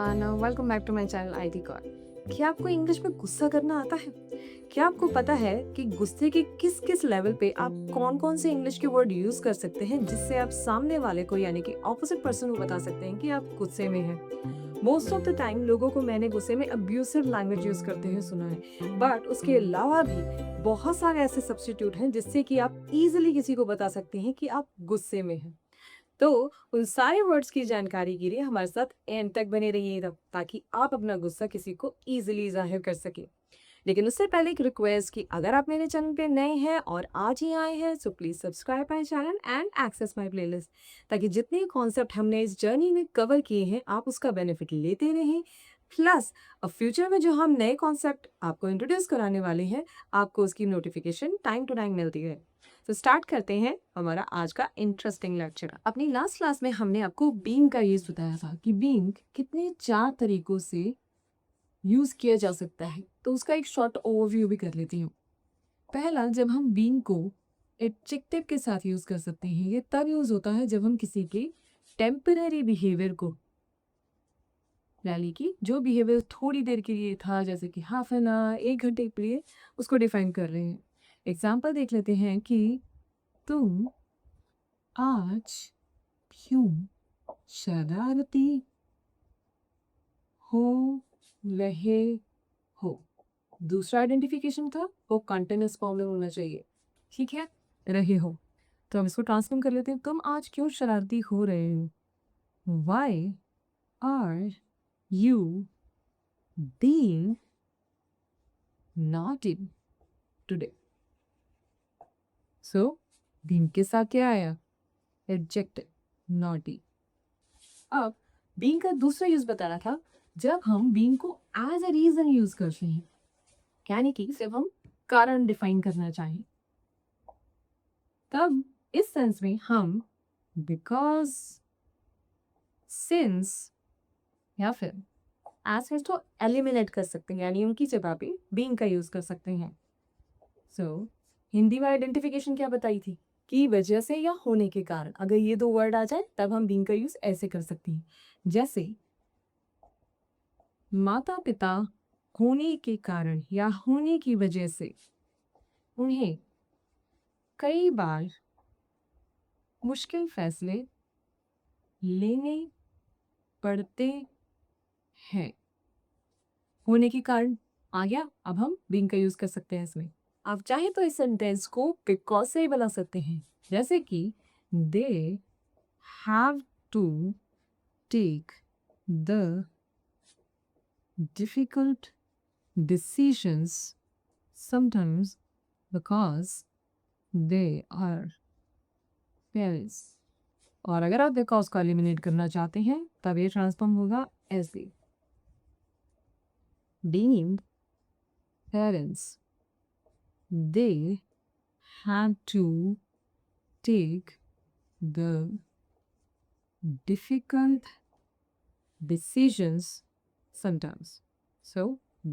Everyone, welcome back to my channel IT core. क्या आपको English में गुस्सा करना आता है? क्या आपको पता है कि गुस्से के किस किस लेवल पे आप कौन कौन से इंग्लिश के वर्ड यूज कर सकते हैं जिससे आप सामने वाले को यानी कि ऑपोजिट पर्सन को बता सकते हैं कि आप गुस्से में हैं। मोस्ट ऑफ द टाइम लोगों को मैंने गुस्से में अब्यूसिव लैंग्वेज यूज करते हुए सुना है, बट उसके अलावा भी बहुत सारे ऐसे सब्स्टिट्यूट हैं जिससे कि आप इजीली किसी को बता सकते हैं कि आप गुस्से में हैं। तो उन सारे वर्ड्स की जानकारी के लिए हमारे साथ एंड तक बने रहिएगा ताकि आप अपना गुस्सा किसी को इजीली जाहिर कर सकें। लेकिन उससे पहले एक रिक्वेस्ट कि अगर आप मेरे चैनल पे नए हैं और आज ही आए हैं so please subscribe my channel and access my playlist, ताकि जितने कॉन्सेप्ट हमने इस जर्नी में कवर किए हैं आप उसका बेनिफिट लेते रहें। प्लस अब फ्यूचर में जो हम नए कॉन्सेप्ट आपको इंट्रोड्यूस कराने वाले हैं आपको उसकी नोटिफिकेशन टाइम टू टाइम मिलती है। तो स्टार्ट करते हैं हमारा आज का इंटरेस्टिंग लेक्चर। अपनी लास्ट क्लास में हमने आपको बीइंग का यूज बताया था कि बीइंग कितने 4 तरीकों से यूज किया जा सकता है, तो उसका एक शॉर्ट ओवरव्यू भी कर लेती हूँ। पहला, जब हम बीइंग को एडजेक्टिव के साथ यूज कर सकते हैं। ये तब यूज होता है जब हम किसी के टेम्पररी बिहेवियर को, यानी कि जो बिहेवियर थोड़ी देर के लिए था जैसे कि हाफ एन आवर 1 घंटे के लिए, उसको डिफाइन कर रहे हैं। एग्जाम्पल देख लेते हैं कि तुम आज क्यों शरारती हो रहे हो। दूसरा आइडेंटिफिकेशन था वो कंटिन्यूस फॉर्म में होना चाहिए। ठीक है, रहे हो, तो हम इसको ट्रांसफॉर्म कर लेते हैं। तुम आज क्यों शरारती हो रहे हो। Why are you being naughty today. So being के साथ क्या आया? Adjective, naughty. अब बीइंग का दूसरा यूज बताना था जब हम बीइंग को एज अ रीजन यूज करते हैं, यानी कि जब हम कारण डिफाइन करना चाहें, तब इस सेंस में हम बिकॉज, सिंस या फिर एज को एलिमिनेट कर सकते हैं, यानी उनकी जगह पे बीइंग का यूज कर सकते हैं। सो हिंदी में आइडेंटिफिकेशन क्या बताई थी? की वजह से या होने के कारण। अगर ये 2 वर्ड आ जाए तब हम बीइंग का यूज ऐसे कर सकते हैं, जैसे माता पिता होने के कारण या होने की वजह से उन्हें कई बार मुश्किल फैसले लेने पड़ते हैं। होने के कारण आ गया, अब हम बीइंग का यूज कर सकते हैं इसमें। आप चाहे तो इस सेंटेंस को बिकॉज से ही बना सकते हैं, जैसे कि they have to take the difficult decisions sometimes because they are parents। और अगर आप बिकॉज को एलिमिनेट करना चाहते हैं तब ये ट्रांसफॉर्म होगा ऐसे, being parents they had to take the difficult decisions sometimes। so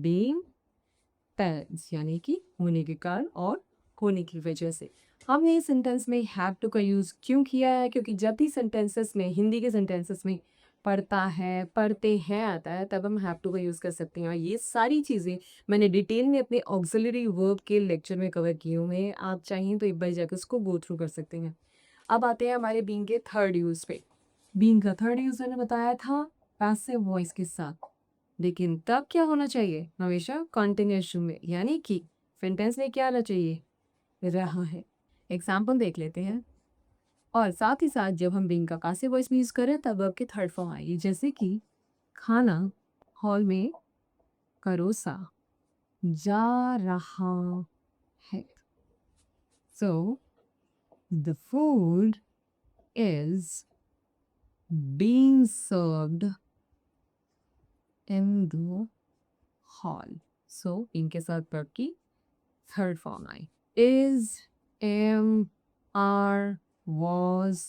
being parents यानी कि होने के कारण और होने की वजह से। हमने इस सेंटेंस में हैव टू का यूज़ क्यों किया है? क्योंकि जब भी सेंटेंसेस में, हिंदी के सेंटेंसेस में पढ़ता है, पढ़ते हैं आता है, तब हम हैव टू का यूज़ कर सकते हैं। और ये सारी चीज़ें मैंने डिटेल में अपने ऑक्सिलरी वर्ब के लेक्चर में कवर किए हुए हैं। आप चाहें तो एक बार जाकर उसको गो थ्रू कर सकते हैं। अब आते हैं हमारे बीइंग के थर्ड यूज़ पे। बीइंग का थर्ड यूज़ मैंने बताया था पैसिव वॉइस के साथ, लेकिन तब क्या होना चाहिए? हमेशा कंटिन्यूएशन में, यानी कि सेंटेंस में क्या आना चाहिए? रहा है। एग्जाम्पल देख लेते हैं। और साथ ही साथ जब हम बीइंग का पैसिव वॉइस में यूज करें तब वर्ब की थर्ड फॉर्म आएगी, जैसे कि खाना हॉल में परोसा जा रहा है। So the food is being served in the hall. So इनके साथ वर्ब की थर्ड फॉर्म आई। Is, am, are, was,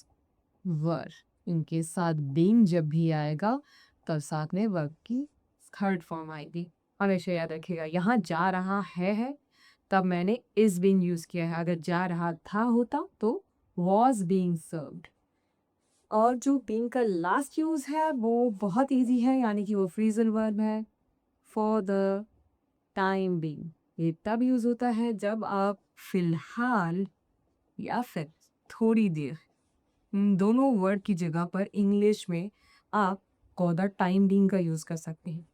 were, इनके साथ बीइंग जब भी आएगा तब साथ में वर्ब की थर्ड फॉर्म आएगी। हमेशा याद रखिएगा, यहाँ जा रहा है तब मैंने इज बीइंग यूज किया है। अगर जा रहा था होता तो वॉज बीइंग सर्व्ड। और जो बीइंग का लास्ट यूज़ है वो बहुत ईज़ी है, यानी कि वो फ्रेज़ल वर्ब है, फॉर द टाइम बीइंग। ये तब यूज़ होता है जब आप फ़िलहाल या फिर थोड़ी देर, इन दोनों वर्ड की जगह पर इंग्लिश में आप फॉर द टाइम बीइंग का यूज़ कर सकते हैं।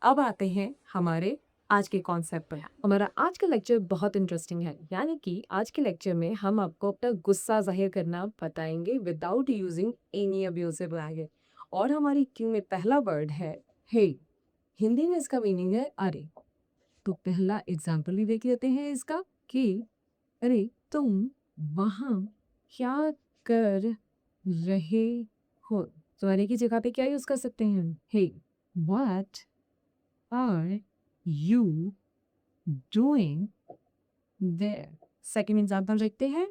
अब आते हैं हमारे आज के कॉन्सेप्ट पर। हमारा आज का लेक्चर बहुत इंटरेस्टिंग है, यानी कि आज के लेक्चर में हम आपको अपना गुस्सा ज़ाहिर करना बताएंगे without using any abusive language. और हमारी क्यू में पहला वर्ड है हे। हिंदी में इसका मीनिंग है अरे। तो पहला एग्जाम्पल भी देख लेते हैं इसका कि अरे तुम वहाँ क्या कर रहे हो। तो अरे की जगह पे क्या यूज़ कर सकते हैं? Hey, what are you doing there? Second example देखते हैं।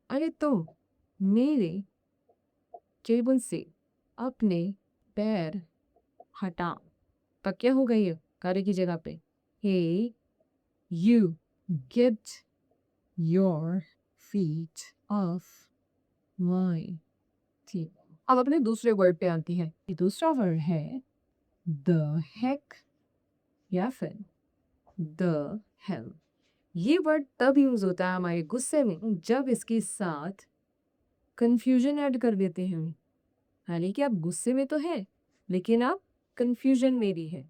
अरे तो मेरे टेबल से अपने पैर हटा। पर क्या हो गई है कार्य की जगह पे? Hey you get your feet off my table. अब अपने दूसरे वर्ड पे आती है। ये दूसरा वर्ड है द हेक या फिर द हेल। ये वर्ड तब यूज होता है हमारे गुस्से में जब इसके साथ कंफ्यूजन ऐड कर देते हैं हम। हालांकि आप गुस्से में तो हैं, लेकिन आप कंफ्यूजन में भी है।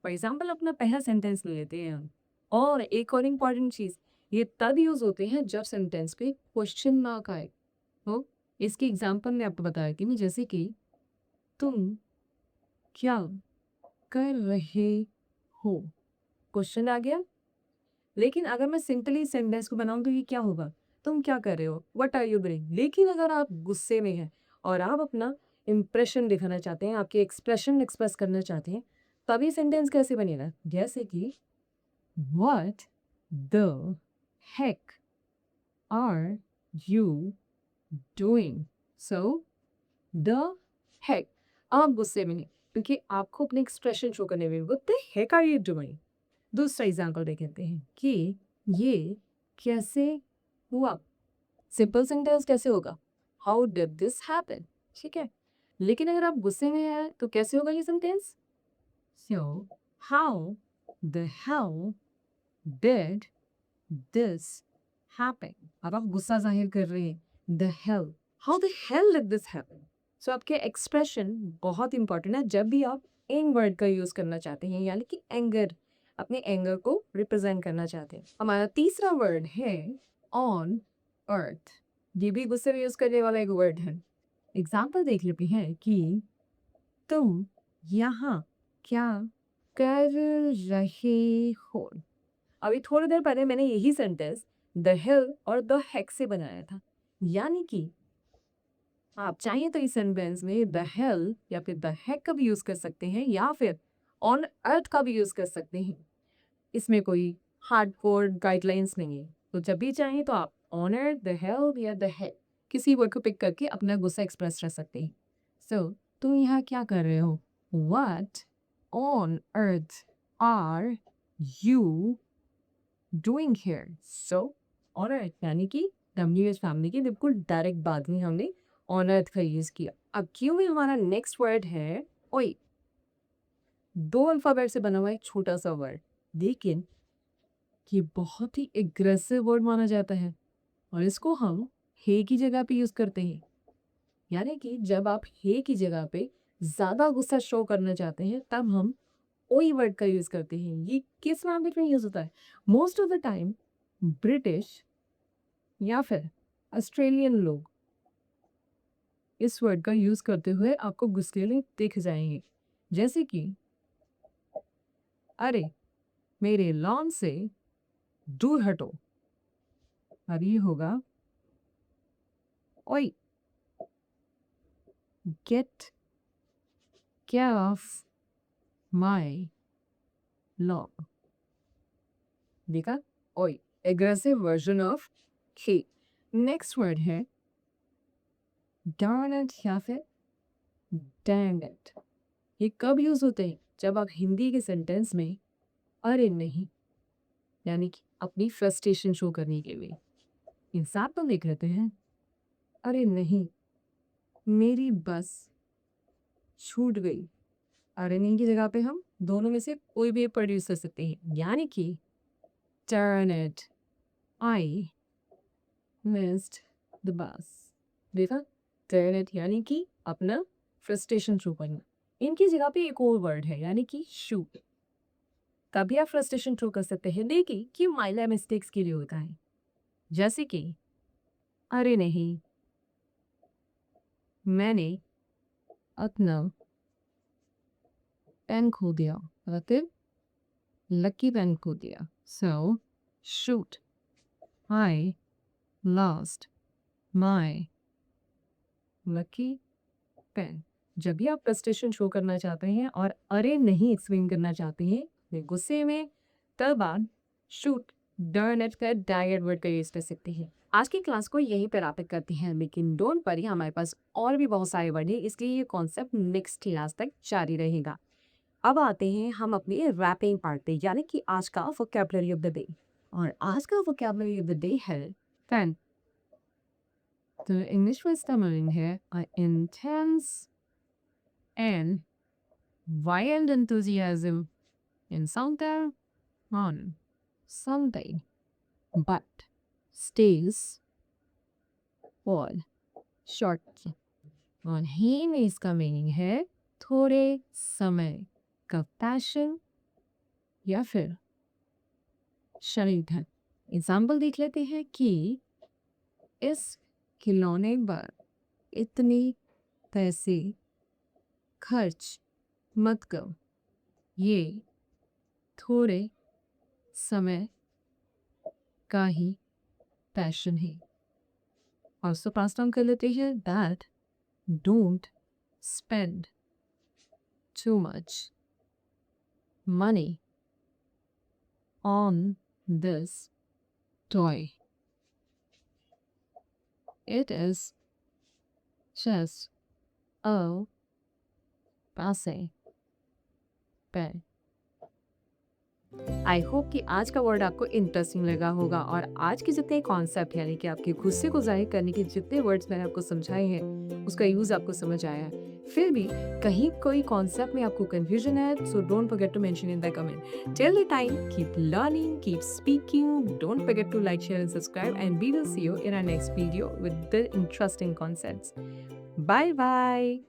फॉर एग्जाम्पल अपना पहला सेंटेंस ले लेते हैं हम। और एक और इम्पॉर्टेंट चीज, ये तब यूज होते हैं जब सेंटेंस पे क्वेश्चन मार्क आए। तो इसकी एग्जाम्पल मैं आपको बताया कि जैसे कि तुम क्या कर रहे हो, क्वेश्चन आ गया। लेकिन अगर मैं सिंपली सेंटेंस को बनाऊं तो ये क्या होगा? तुम क्या कर रहे हो, व्हाट आर यू डूइंग। लेकिन अगर आप गुस्से में हैं और आप अपना इंप्रेशन दिखाना चाहते हैं, आपके एक्सप्रेशन एक्सप्रेस करना चाहते हैं, तभी सेंटेंस कैसे बनेगा? जैसे कि what the heck are you doing. So the heck, आप गुस्से में नहीं, क्योंकि आपको अपने एक्सप्रेशन शो करने में what the heck are you doing. दूसरा एग्जाम्पल देख लेते हैं कि ये कैसे हुआ। सिंपल सेंटेंस कैसे होगा? How did this happen. ठीक है, लेकिन अगर आप गुस्से में हैं तो कैसे होगा ये sentence? So how the hell did this happen. अब आप गुस्सा जाहिर कर रहे हैं, the hell, how the hell did this happen. So आपके एक्सप्रेशन बहुत इंपॉर्टेंट है जब भी आप इन वर्ड का यूज करना चाहते हैं, यानी कि एंगर, अपने एंगर को रिप्रेजेंट करना चाहते हैं। हमारा तीसरा वर्ड है ऑन अर्थ। ये भी गुस्से में यूज करने वाला एक वर्ड है। एग्जाम्पल देख लेते हैं कि तुम यहाँ क्या कर रहे हो। अभी थोड़ी देर पहले मैंने यही सेंटेंस द हिल और द हेक से बनाया था, यानी कि आप चाहिए तो इस सेंटेंस में द हिल या फिर द हेक का भी यूज कर सकते हैं, या फिर ऑन अर्थ का भी यूज कर सकते हैं। इसमें कोई हार्डकोर गाइडलाइंस नहीं है, तो जब भी चाहें तो आप ऑन अर्थ, द हिल या द हेक किसी वर्ड को पिक करके अपना गुस्सा एक्सप्रेस कर सकते हैं। सो तुम यहाँ क्या कर रहे हो? What on earth are you doing here? So on earth यानी कि WH फैमिली की बिल्कुल डायरेक्ट बाद में हमने on earth का यूज किया। अब क्यों में हमारा नेक्स्ट वर्ड है ओए। दो अल्फाबेट से बना हुआ एक छोटा सा वर्ड, लेकिन ये बहुत ही एग्रेसिव वर्ड माना जाता है और इसको हम हे की जगह पे यूज करते हैं। यानी कि जब आप हे की जगह पे ज्यादा गुस्सा शो करना चाहते हैं तब हम ओई वर्ड का यूज करते हैं। ये किस लैंग्वेज में यूज होता है? Most of the time British या फिर ऑस्ट्रेलियन लोग इस वर्ड का यूज करते हुए आपको गुस्सेले दिख जाएंगे। जैसे कि अरे मेरे लॉन से दूर हटो। अब ये होगा ओए, get care of my lawn. देखा? ओए, aggressive version of hey. Next word है darn it या फिर dang it। ये कब यूज होते हैं? जब आप हिंदी के सेंटेंस में अरे नहीं, यानी कि अपनी फ्रस्ट्रेशन शो करने के लिए। एग्जाम्पल देख लेते हैं। अरे नहीं, मेरी बस छूट गई। अरे नहीं की जगह पे हम दोनों में से कोई भी प्रोड्यूस कर सकते हैं, यानी कि turn it, I missed the bus. देखा, टर्न इट यानी कि अपना फ्रस्ट्रेशन शो करना। इनकी जगह पे एक और वर्ड है यानी कि शूट। तभी आप फ्रस्ट्रेशन शो कर सकते हैं। देखिए कि माइनर मिस्टेक्स के लिए होता है, जैसे कि अरे नहीं, मैंने अपना पेन खो दिया, मतलब लकी पेन खो दिया। So shoot, I lost my lucky pen. जब भी आप फ्रस्ट्रेशन शो करना चाहते हैं और अरे नहीं एक्सप्लेन करना चाहते हैं फिर गुस्से में, तब आप शूट डर्न इट का डायरेक्ट वर्ड का यूज कर सकते हैं। आज की क्लास को यहीं पर आप करते हैं, लेकिन डोंट वरी, हमारे पास और भी बहुत सारे वर्ड हैं, इसलिए ये कॉन्सेप्ट नेक्स्ट क्लास तक जारी रहेगा। अब आते हैं हम अपने रैपिंग पार्ट पे, यानी कि आज का वोकैबुलरी ऑफ द डे। और आज का वोकैबुलरी ऑफ द डे है फैन। तो इंग्लिश में इसका मीनिंग है intense and violent enthusiasm in something on something but stays for short। और ही में इसका मीनिंग है थोड़े समय का पैशन या फिर शरीर। एग्जाम्पल देख लेते हैं कि इस खिलौने पर इतने पैसे खर्च मत करो, ये थोड़े समय का ही पैशन है। और उसको पास डाउन कर लेते हैं that don't spend too much money on this toy, it is just a passing pen। I hope कि आज का वर्ड आपको इंटरेस्टिंग लगा होगा और आज के जितने कॉन्सेप्ट यानी कि आपके गुस्से को जाहिर करने के जितने वर्ड्स मैंने आपको समझाए हैं उसका यूज आपको समझ आया है। फिर भी कहीं कोई कॉन्सेप्ट में आपको कंफ्यूजन है, so don't forget to mention in the comment. Till the time, keep learning, keep speaking, don't forget to like, share and subscribe, and we will see you in our next video with the interesting concepts. Bye bye.